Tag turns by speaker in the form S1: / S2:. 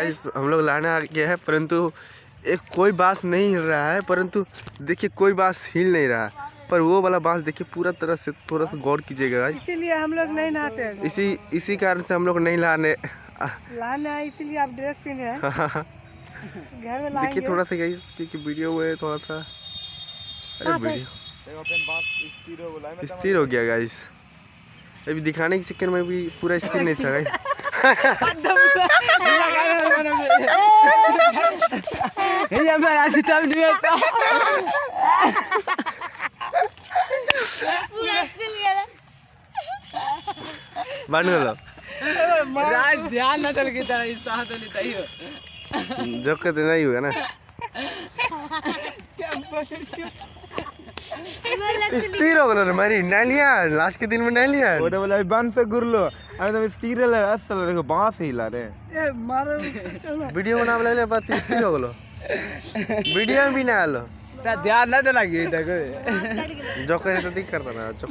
S1: Guys हम लोग लाने आ गए हैं, परंतु एक कोई बांस नहीं हिल रहा है। परंतु देखिए कोई बांस हिल नहीं रहा, पर वो वाला बांस देखिए पूरा तरह से थोड़ा सा गौर कीजिएगा गाइस।
S2: इसीलिए हम लोग नहीं नहाते हैं।
S1: इसी कारण से हम लोग नहीं लाने
S2: आए, इसीलिए आप ड्रेस पहने हैं। घर में लाएंगे।
S1: देखिए थोड़ा सा गाइस क्योंकि वीडियो में थोड़ा सा अरे वीडियो स्थिर हो गया गाइस। अभी दिखाने के चक्कर में भी पूरा स्थिर नहीं था गाइस।
S2: ध्यान न चल की तरह साथ लेता ही हो।
S1: जो कहते नहीं होगा ना स्थिर हो गया मारी नालिया लास्ट के दिन में नालिया
S3: ओडे वाला बंद से गुरलो अबे तो स्थिर है असल देखो बांस हिला रे
S2: ए मारो
S1: वीडियो बना वाला बात स्थिर हो गलो वीडियो में भी ना आलो
S3: ध्यान ना देना की
S1: जो कहते तो दिख करता ना जो